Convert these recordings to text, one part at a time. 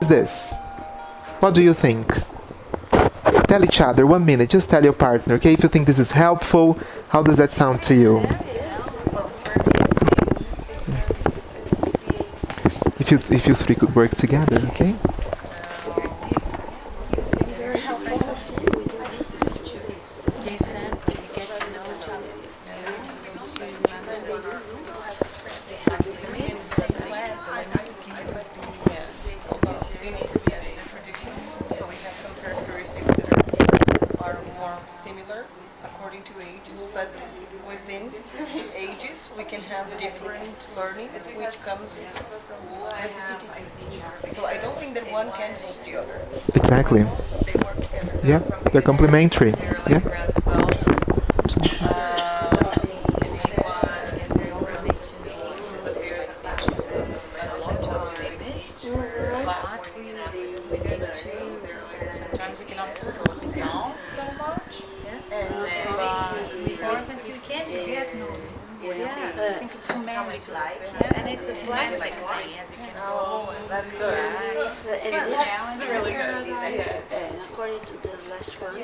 is this? What do you think? Tell each other, 1 minute, just tell your partner, okay? If you think this is helpful, how does that sound to you? If you three could work together, okay? Exactly. Yeah, they're complementary. Yeah. And it's a plastic thing, as you can roll. That's good. It's really good. And according to the last one,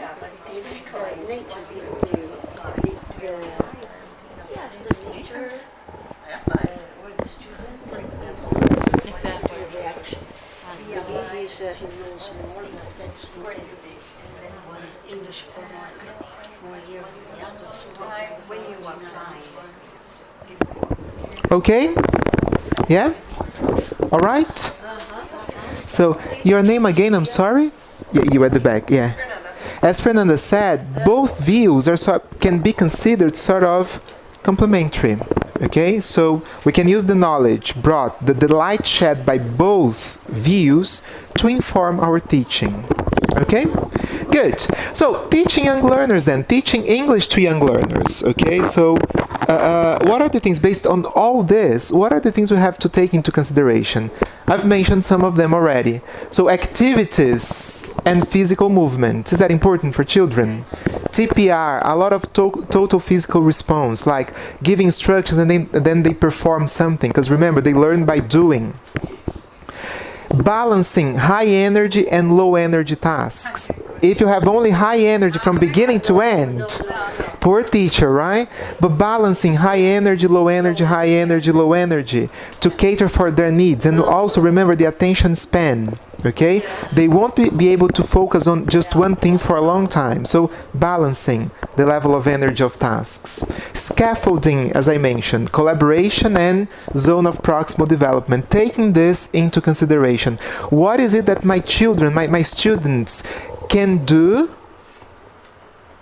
it's nature the nature or the student, for example, exactly reaction. Maybe he knows more, but that's good. English for more years in the adult, so when you are Okay? Yeah? Alright? So, your name again, I'm sorry? Yeah, you at the back, yeah. As Fernanda said, both views can be considered sort of complementary. Okay? So, we can use the knowledge brought, the light shed by both views to inform our teaching. Okay? Good. So, teaching young learners then. Teaching English to young learners. Okay? So, what are the things, based on all this, what are the things we have to take into consideration? I've mentioned some of them already. So activities and physical movement. Is that important for children? TPR, a lot of total physical response, like giving instructions and then they perform something. Because remember, they learn by doing. Balancing high energy and low energy tasks. If you have only high energy from beginning to end, poor teacher, right? But balancing high energy, low energy, high energy, low energy to cater for their needs. And also remember the attention span, okay? They won't be able to focus on just one thing for a long time. So balancing the level of energy of tasks. Scaffolding, as I mentioned, collaboration and zone of proximal development. Taking this into consideration. What is it that my children, my students can do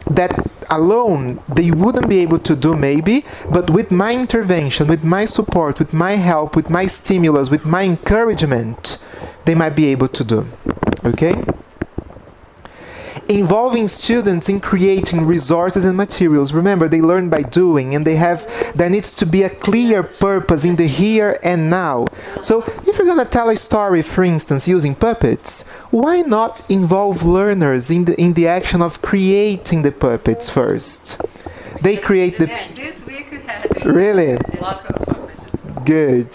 that alone they wouldn't be able to do maybe, but with my intervention, with my support, with my help, with my stimulus, with my encouragement, they might be able to do. Okay? Involving students in creating resources and materials. Remember, they learn by doing, and there needs to be a clear purpose in the here and now. So if you're going to tell a story, for instance, using puppets, why not involve learners in the action of creating the puppets first? They create the... This week we had really? Lots of puppets. Good.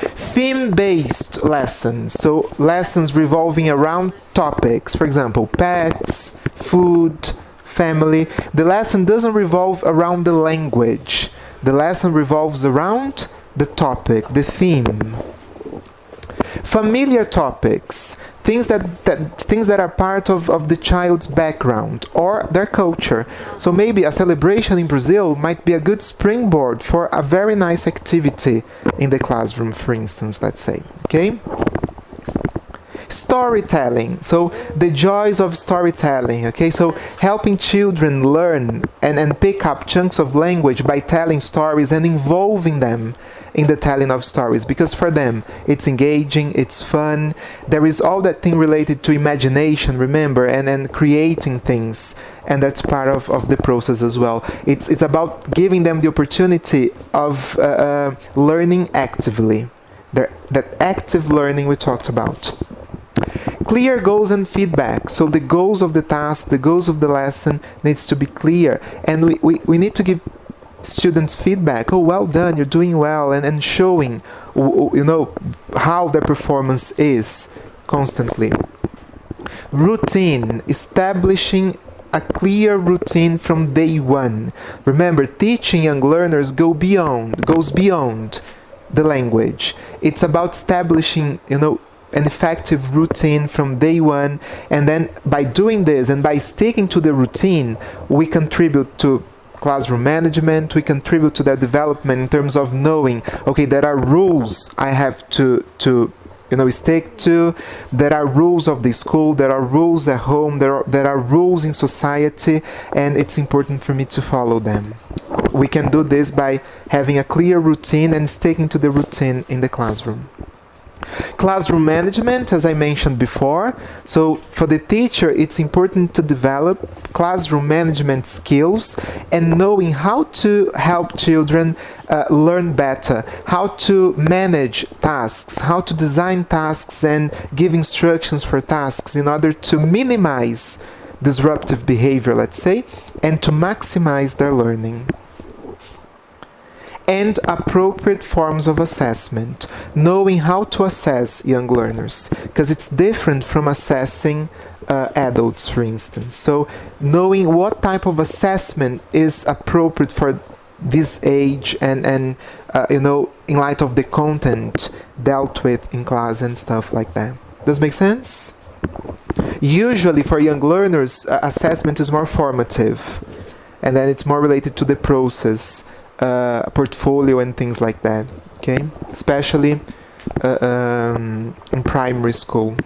Theme-based lessons, so lessons revolving around topics, for example, pets, food, family. The lesson doesn't revolve around the language. The lesson revolves around the topic, the theme. Familiar topics, things that are part of the child's background or their culture. So maybe a celebration in Brazil might be a good springboard for a very nice activity in the classroom, for instance, let's say. Okay? Storytelling, so the joys of storytelling. Okay, so helping children learn and pick up chunks of language by telling stories and involving them in the telling of stories, because for them it's engaging, it's fun. There is all that thing related to imagination, remember, and creating things, and that's part of the process as well. It's about giving them the opportunity of learning actively, that active learning we talked about. Clear goals and feedback. So the goals of the task, the goals of the lesson needs to be clear, and we need to give students feedback. Oh, well done, you're doing well, and showing how their performance is constantly. Routine, establishing a clear routine from day one. Remember, teaching young learners goes beyond the language. It's about establishing, an effective routine from day one, and then by doing this and by sticking to the routine, we contribute to classroom management, we contribute to their development in terms of knowing, okay, there are rules I have to stick to, there are rules of the school, there are rules at home, there are rules in society, and it's important for me to follow them. We can do this by having a clear routine and sticking to the routine in the classroom. Classroom management, as I mentioned before. So for the teacher, it's important to develop classroom management skills and knowing how to help children learn better, how to manage tasks, how to design tasks and give instructions for tasks in order to minimize disruptive behavior, let's say, and to maximize their learning. And appropriate forms of assessment, knowing how to assess young learners, because it's different from assessing adults, for instance. So knowing what type of assessment is appropriate for this age and in light of the content dealt with in class and stuff like that. Does it make sense? Usually for young learners, assessment is more formative, and then it's more related to the process, portfolio and things like that, okay? Especially in primary school.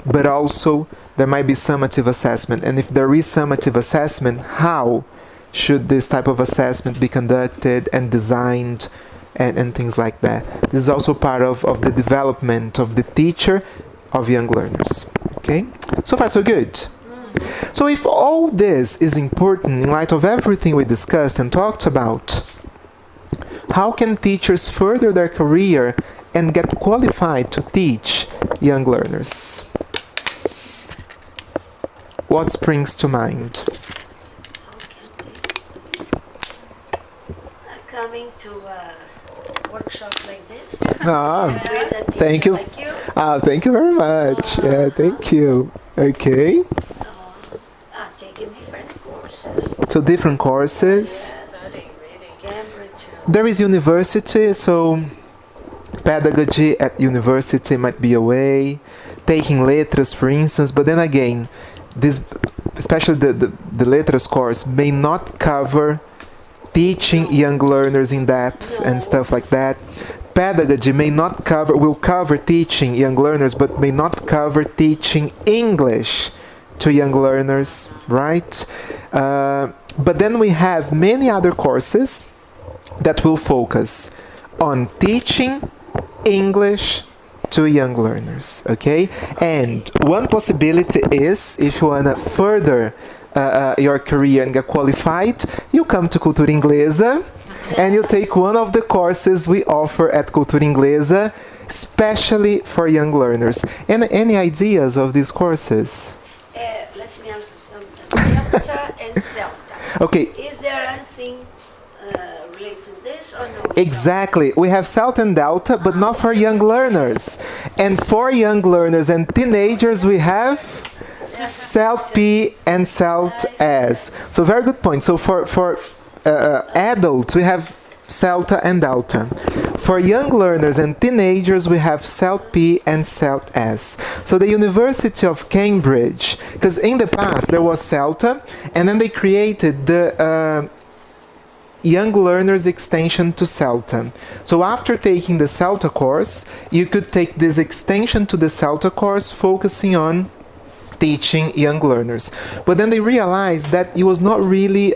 But also there might be summative assessment, and if there is summative assessment, how should this type of assessment be conducted and designed and things like that. This is also part of the development of the teacher of young learners, okay? So far so good. So if all this is important in light of everything we discussed and talked about, how can teachers further their career and get qualified to teach young learners? What springs to mind? Coming to a workshop like this. Thank you. Like you. Thank you very much. Yeah, thank you. Okay. Taking different courses. So different courses. Cambridge. There is university, so pedagogy at university might be a way. Taking letras, for instance, but then again, this, especially the letras course, may not cover teaching young learners in depth and stuff like that. Pedagogy will cover teaching young learners, but may not cover teaching English to young learners, right? But then we have many other courses that will focus on teaching English to young learners, okay? And one possibility is, if you want to further your career and get qualified, you come to Cultura Inglesa and you take one of the courses we offer at Cultura Inglesa, especially for young learners. And any ideas of these courses? Let me answer something. Delta and Celta. Okay. Is there anything related to this or no? Exactly. We have Celta and Delta, but not for young learners. And for young learners and teenagers, we have Celt P and Celt S. So very good point. So for adults, we have Celta and Delta. For young learners and teenagers, we have Celt P and Celt S. So the University of Cambridge, because in the past there was Celta, and then they created the Young Learners extension to Celta. So after taking the Celta course, you could take this extension to the Celta course focusing on teaching young learners. But then they realized that it was not really,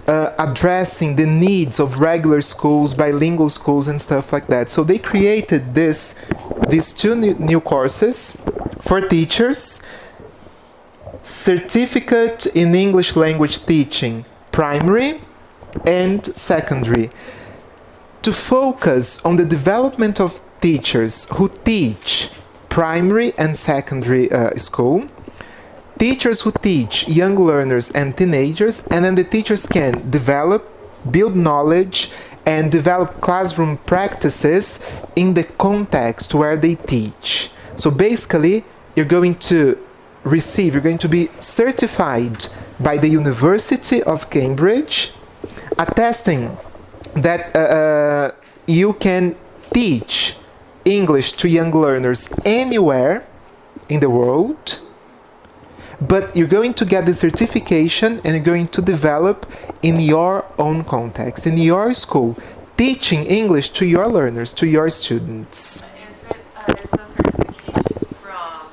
addressing the needs of regular schools, bilingual schools and stuff like that. So they created these two new courses for teachers: Certificate in English Language Teaching, Primary and Secondary, to focus on the development of teachers who teach primary and secondary school, teachers who teach young learners and teenagers, and then the teachers can develop, build knowledge, and develop classroom practices in the context where they teach. So basically, you're going to be certified by the University of Cambridge, attesting that you can teach English to young learners anywhere in the world, but you're going to get the certification and you're going to develop in your own context, in your school, teaching English to your learners, to your students. Is the certification from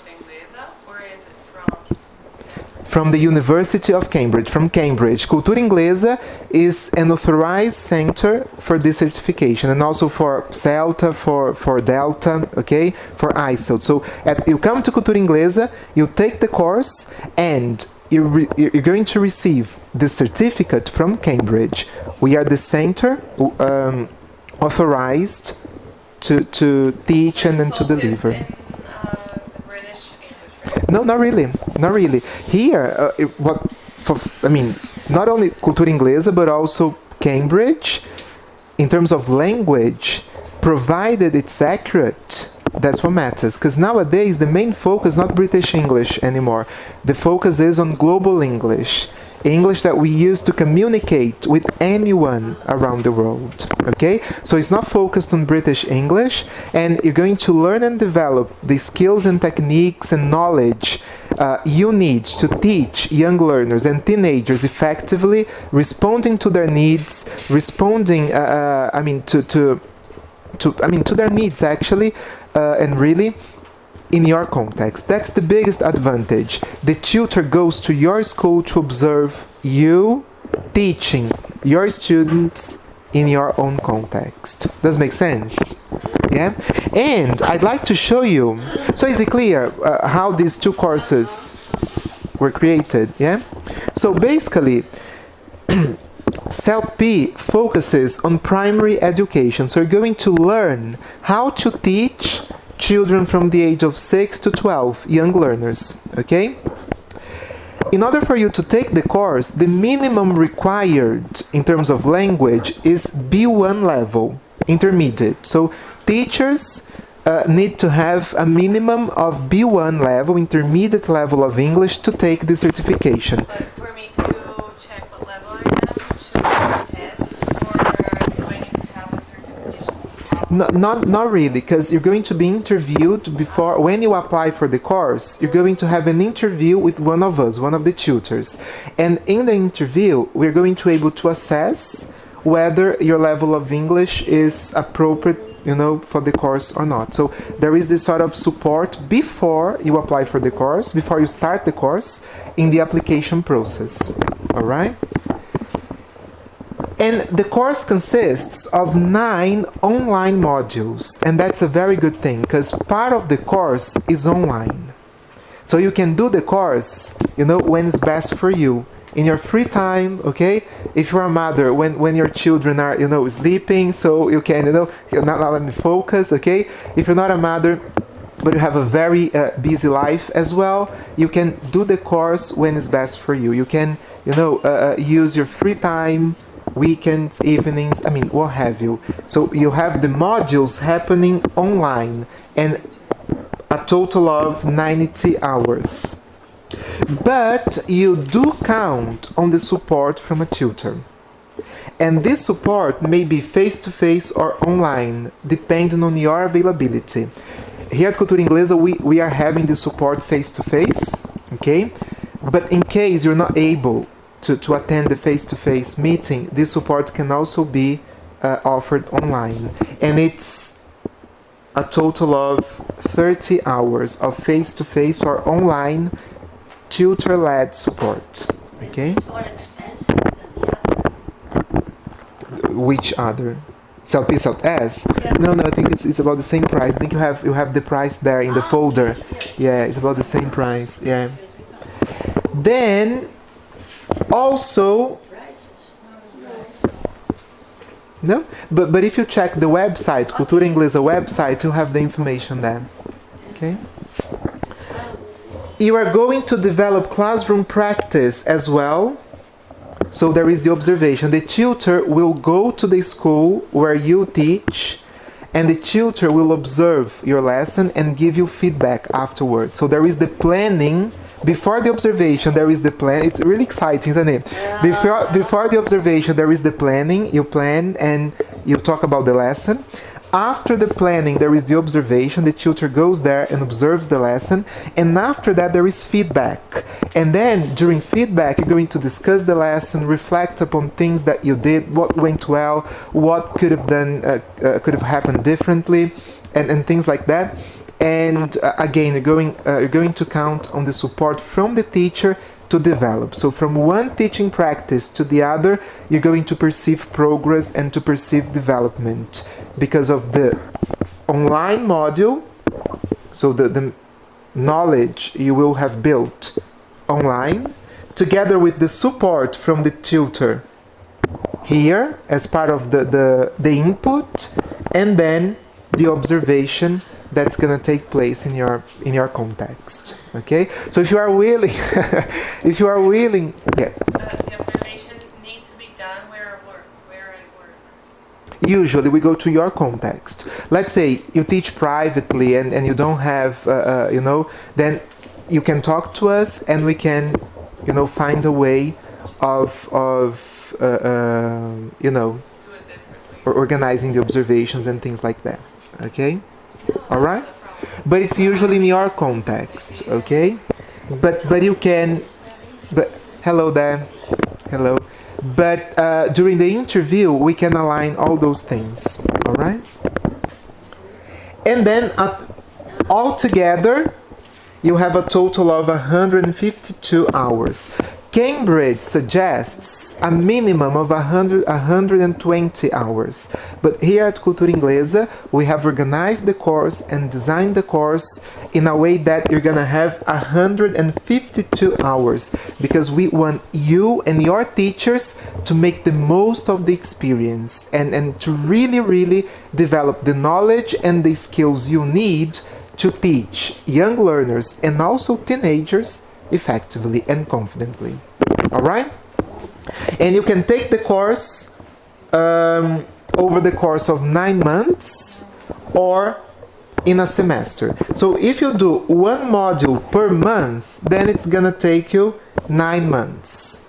Inglesa or is it from the University of Cambridge, from Cambridge? Cultura Inglesa is an authorized center for this certification, and also for CELTA, for Delta, okay, for ISEL. So you come to Cultura Inglesa, you take the course, and you're going to receive the certificate from Cambridge. We are the center authorized to teach and then to deliver. the British English, right? No, not really. Here, not only Cultura Inglesa, but also Cambridge, in terms of language, provided it's accurate, that's what matters. Because nowadays, the main focus is not British English anymore. The focus is on global English. English that we use to communicate with anyone around the world, okay? So it's not focused on British English, and you're going to learn and develop the skills and techniques and knowledge you need to teach young learners and teenagers effectively, responding to their needs, to their needs actually, and really in your context. That's the biggest advantage. The tutor goes to your school to observe you teaching your students in your own context. Does make sense? Yeah? And I'd like to show you, so is it clear how these two courses were created? Yeah? So basically, CELP focuses on primary education. So you're going to learn how to teach children from the age of 6 to 12, young learners, okay? In order for you to take the course, the minimum required in terms of language is B1 level, intermediate. So teachers need to have a minimum of B1 level, intermediate level of English to take the certification. But for me to check what level I am, should I test or do I need to have a certification? Not really, because you're going to be interviewed before, when you apply for the course, you're going to have an interview with one of us, one of the tutors. And in the interview, we're going to be able to assess whether your level of English is appropriate, for the course or not. So there is this sort of support before you apply for the course, before you start the course, in the application process. All right? And the course consists of 9 online modules, and that's a very good thing, because part of the course is online. So you can do the course, when it's best for you, in your free time, okay? If you're a mother, when your children are, sleeping, so you can, you're not letting me focus, okay? If you're not a mother, but you have a very busy life as well, you can do the course when it's best for you. You can, use your free time, weekends, evenings, what have you. So you have the modules happening online, and a total of 90 hours. But you do count on the support from a tutor. And this support may be face-to-face or online, depending on your availability. Here at Cultura Inglesa, we are having the support face-to-face, okay? But in case you're not able to attend the face-to-face meeting, this support can also be offered online. And it's a total of 30 hours of face-to-face or online tutor-led support. Okay? More expensive than the other. Which other? CELP, CELP-S? Yeah. No, I think it's about the same price. I think you have the price there in the folder. Yeah, it's about the same price. Yeah. Then also, Prices. no, but if you check the website, Cultura Inglesa website, you have the information there. Okay. You are going to develop classroom practice as well So there is the observation. The tutor will go to the school where you teach, and the tutor will observe your lesson and give you feedback afterwards. So there is the planning. Before the observation, there is the plan. It's really exciting, isn't it? Before the observation, there is the planning. You plan and you talk about the lesson. After the planning, there is the observation. The tutor goes there and observes the lesson. And after that, there is feedback. And then, during feedback, you're going to discuss the lesson, reflect upon things that you did, what went well, what could have happened differently, and things like that. And again, you're going to count on the support from the teacher to develop. So from one teaching practice to the other, you're going to perceive progress and to perceive development because of the online module. So the knowledge you will have built online, together with the support from the tutor here as part of the input, and then the observation that's going to take place in your context. Okay, so if you are willing yeah. The observation needs to be done where I work. Usually we go to your context. Let's say you teach privately and you don't have then you can talk to us and we can find a way of organizing the observations and things like that. Okay, all right, but it's usually in your context. Okay, but you can, but hello there, hello, but during the interview we can align all those things. All right, and then all together you have a total of 152 hours. Cambridge suggests a minimum of 120 hours. But here at Cultura Inglesa, we have organized the course and designed the course in a way that you're going to have 152 hours, because we want you and your teachers to make the most of the experience and to really, really develop the knowledge and the skills you need to teach young learners and also teenagers effectively and confidently. All right? And you can take the course over the course of 9 months or in a semester. So if you do one module per month, then it's gonna take you 9 months.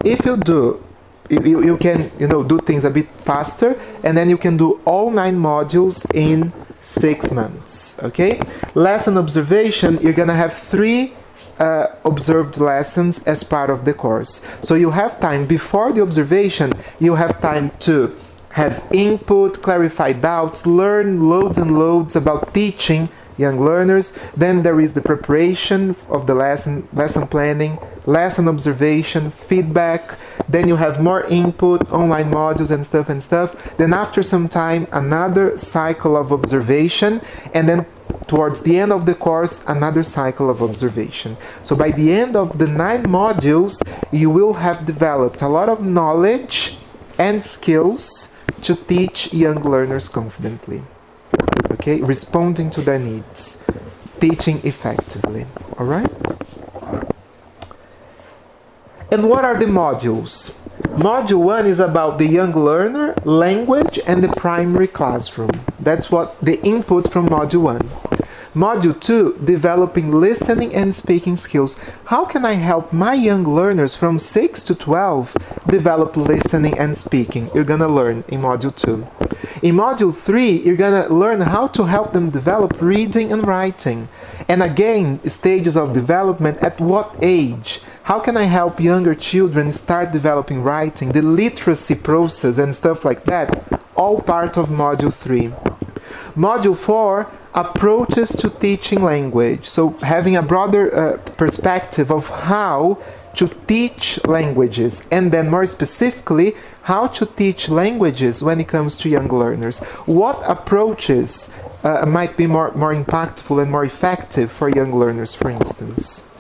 If you do, you can do things a bit faster, and then you can do all 9 modules in 6 months. Okay? Lesson observation, you're gonna have 3 observed lessons as part of the course. So you have time before the observation, you have time to have input, clarify doubts, learn loads and loads about teaching young learners. Then there is the preparation of the lesson planning, lesson observation, feedback. Then you have more input, online modules and stuff. Then after some time, another cycle of observation, and then towards the end of the course, another cycle of observation. So by the end of the 9 modules, you will have developed a lot of knowledge and skills to teach young learners confidently. Okay, responding to their needs, teaching effectively. All right? And what are the modules? Module 1 is about the young learner, language, and the primary classroom. That's what the input from Module 1. Module 2, developing listening and speaking skills. How can I help my young learners from 6 to 12 develop listening and speaking? You're going to learn in Module 2. In Module 3, you're going to learn how to help them develop reading and writing. And again, stages of development, at what age? How can I help younger children start developing writing, the literacy process and stuff like that? All part of Module 3. Module 4, approaches to teaching language. So having a broader perspective of how to teach languages, and then more specifically, how to teach languages when it comes to young learners. What approaches might be more impactful and more effective for young learners, for instance.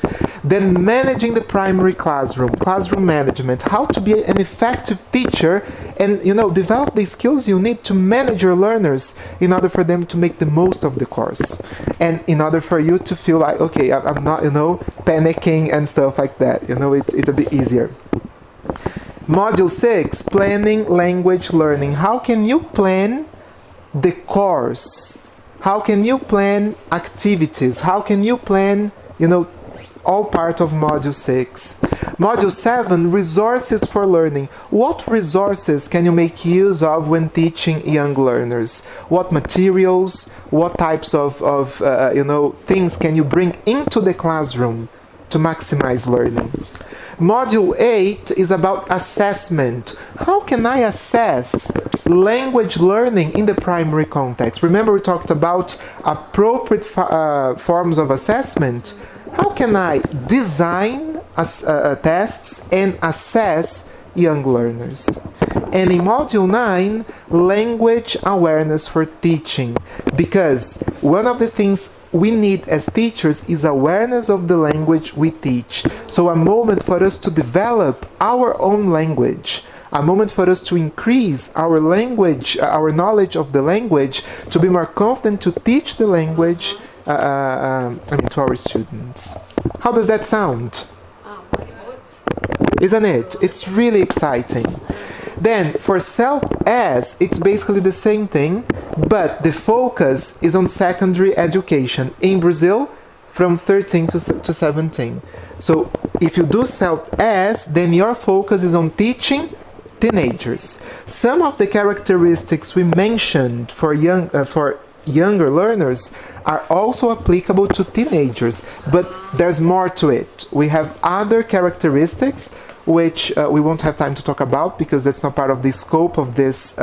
Then managing the primary classroom management, how to be an effective teacher and develop the skills you need to manage your learners in order for them to make the most of the course, and in order for you to feel like, okay, I'm not panicking and stuff like that. It's a bit easier. Module 6, planning language learning. How can you plan the course? How can you plan activities? How can you plan, all part of Module 6. Module 7, resources for learning. What resources can you make use of when teaching young learners? What materials, what types of things can you bring into the classroom to maximize learning? Module 8 is about assessment. How can I assess language learning in the primary context? Remember we talked about appropriate forms of assessment? How can I design tests and assess young learners? And in Module 9, language awareness for teaching. Because one of the things we need as teachers is awareness of the language we teach. So a moment for us to develop our own language. A moment for us to increase our language, our knowledge of the language, to be more confident to teach the language to our students. How does that sound? Isn't it? It's really exciting. Then for CELP-S, it's basically the same thing, but the focus is on secondary education in Brazil from 13 to 17. So if you do CELP-S, then your focus is on teaching teenagers. Some of the characteristics we mentioned for younger learners are also applicable to teenagers, but there's more to it. We have other characteristics which we won't have time to talk about because that's not part of the scope of this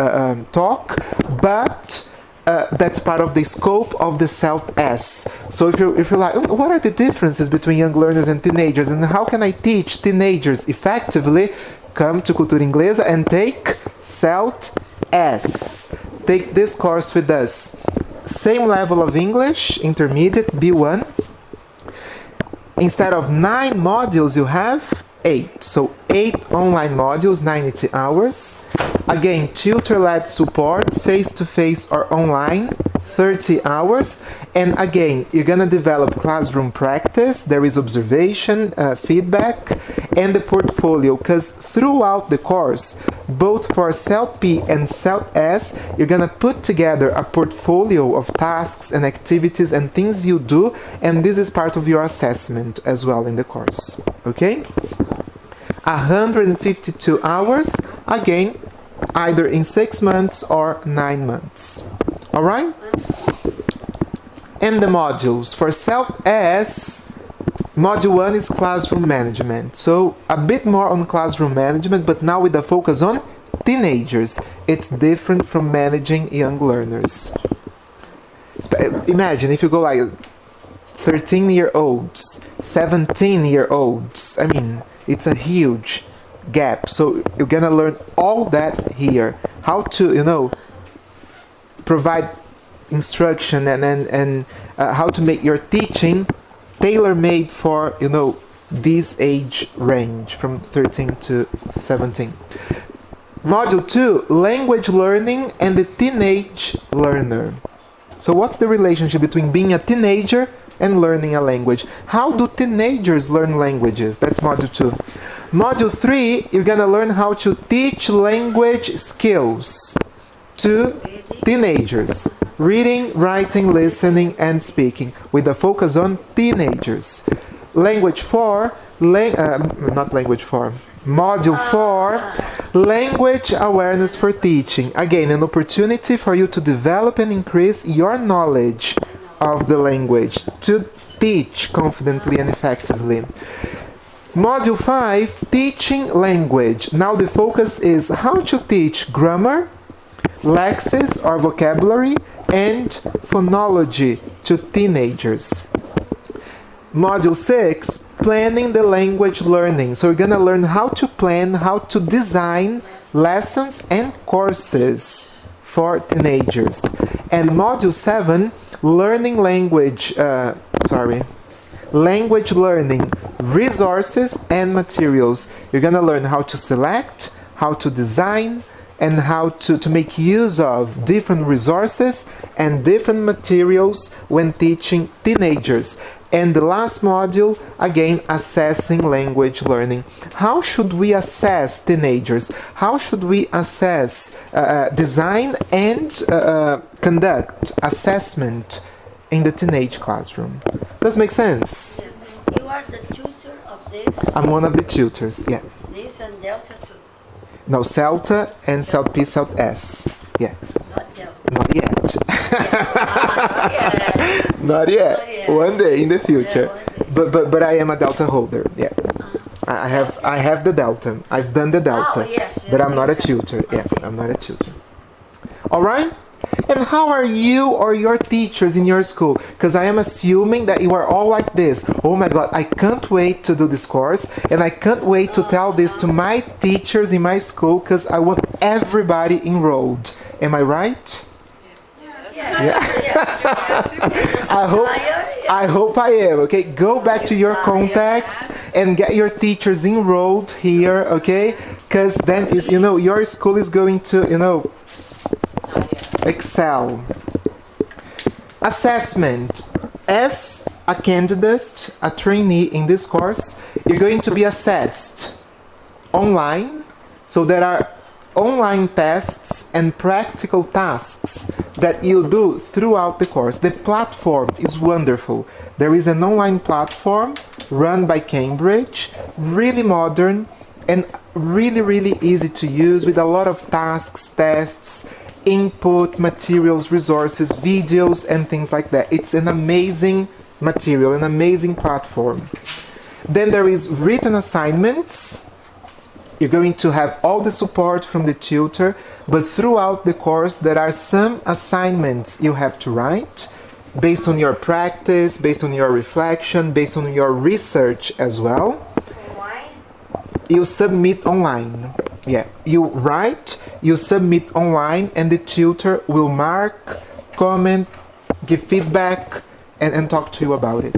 talk, but that's part of the scope of the CELP-S. So if you're like, what are the differences between young learners and teenagers, and how can I teach teenagers effectively? Come to Cultura Inglesa and take CELP-S. Take this course with us. Same level of English, intermediate, B1. Instead of 9 modules, you have 8. So 8 online modules, 90 hours. Again, tutor-led support, face-to-face or online, 30 hours. And again, you're going to develop classroom practice. There is observation, feedback, and the portfolio. Because throughout the course, both for CELP-P and CELP-S, you're going to put together a portfolio of tasks and activities and things you do. And this is part of your assessment as well in the course. Okay? 152 hours, again, either in 6 months or 9 months. Alright? And the modules. For CELP-S, Module 1 is classroom management. So a bit more on classroom management, but now with a focus on teenagers. It's different from managing young learners. Imagine if you go like 13-year-olds, 17-year-olds. I mean, it's a huge gap. So you're gonna learn all that here. How to, provide instruction and how to make your teaching tailor-made for, this age range from 13 to 17. Module 2, language learning and the teenage learner. So what's the relationship between being a teenager and learning a language? How do teenagers learn languages? That's Module 2. Module 3, you're gonna learn how to teach language skills to teenagers. Reading, writing, listening, and speaking, with a focus on teenagers. Module 4, language awareness for teaching. Again, an opportunity for you to develop and increase your knowledge of the language, to teach confidently and effectively. Module 5, teaching language. Now the focus is how to teach grammar, lexis or vocabulary, and phonology to teenagers. Module 6, planning the language learning. So we're going to learn how to plan, how to design lessons and courses for teenagers. And Module 7, language learning, resources and materials. You're going to learn how to select, how to design, and how to make use of different resources and different materials when teaching teenagers. And the last module, again, assessing language learning. How should we assess teenagers? How should we assess, design and conduct assessment in the teenage classroom? Does make sense? You are the tutor of this, I'm one of the tutors, yeah. this and Delta too, No, Celta and Celt P, Celt S. Yeah, not Delta. not yet. Yeah. Not yet. Not yet. One day in the future. Yeah, one day. But I am a Delta holder. Yeah. I have the Delta. I've done the Delta. Oh, yes, but yes, I'm not a yes. tutor. Yeah, I'm not a tutor. All right? And how are you or your teachers in your school? Because I am assuming that you are all like this. Oh my God, I can't wait to do this course, and I can't wait to tell this to my teachers in my school because I want everybody enrolled. Am I right? Yeah. I hope I am. Okay, go back to your context and get your teachers enrolled here. Okay, because then is your school is going to excel. Assessment. As a candidate, a trainee in this course, you're going to be assessed online. So there are online tests and practical tasks that you do throughout the course. The platform is wonderful. There is an online platform run by Cambridge, really modern and really, really easy to use with a lot of tasks, tests, input, materials, resources, videos, and things like that. It's an amazing material, an amazing platform. Then there is written assignments. You're going to have all the support from the tutor, but throughout the course there are some assignments you have to write based on your practice, based on your reflection, based on your research as well. You submit online. Yeah, you write, you submit online, and the tutor will mark, comment, give feedback, and talk to you about it.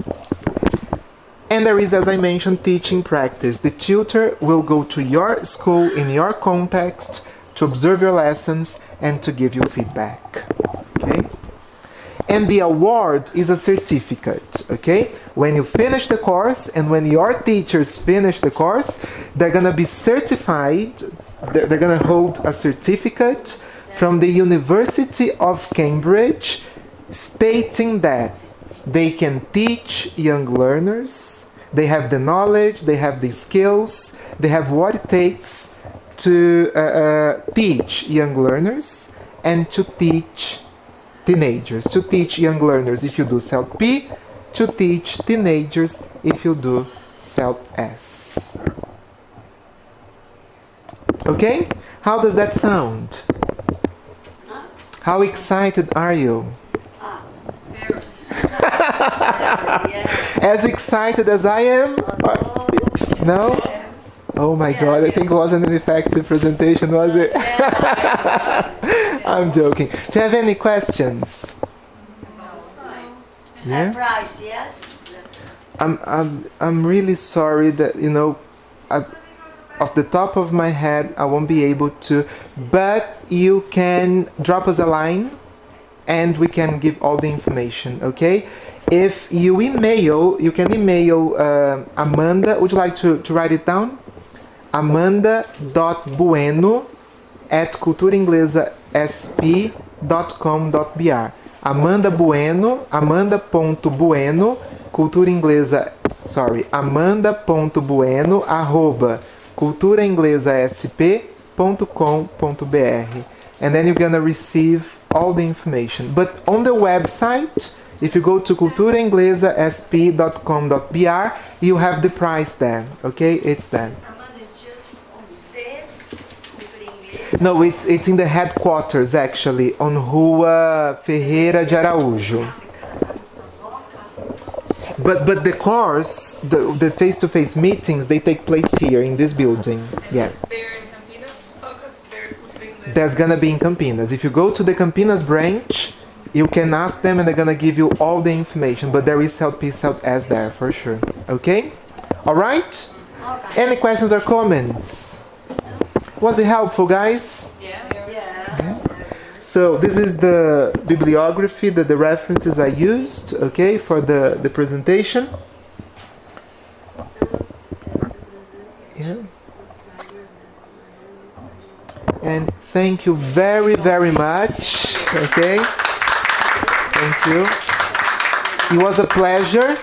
And there is, as I mentioned, teaching practice. The tutor will go to your school in your context to observe your lessons and to give you feedback. Okay? And the award is a certificate. Okay? When you finish the course and when your teachers finish the course, they're gonna be certified. They're gonna hold a certificate from the University of Cambridge stating that they can teach young learners, they have the knowledge, they have the skills, they have what it takes to teach young learners and to teach teenagers, to teach young learners if you do Celt P, to teach teenagers if you do Celt S. Okay? How does that sound? How excited are you? As excited as I am? No? Oh my God, I think it wasn't an effective presentation, was it? I'm joking. Do you have any questions? Yeah? Price, yes. I'm really sorry that, off the top of my head, I won't be able to, but you can drop us a line and we can give all the information, okay? If you email, you can email Amanda. Would you like to write it down? amanda.bueno@culturainglesasp.com.br. amanda.bueno, amanda.bueno@culturainglesasp.com.br. And then you're gonna receive all the information. But on the website, if you go to culturainglesasp.com.br, you have the price there. Okay, it's there. It's just on this Cultura Inglesa. No, it's in the headquarters actually, on Rua Ferreira de Araújo. But the course, the face-to-face meetings, they take place here in this building. Yeah. There's gonna be in Campinas. If you go to the Campinas branch, you can ask them and they're gonna give you all the information. But there is Celt P, Celt S there for sure. Okay? Alright? Any questions or comments? Was it helpful, guys? Yeah. Yeah. So So this is the bibliography, the references I used, okay, for the presentation. Yeah. And thank you very, very much. Okay. Thank you. It was a pleasure.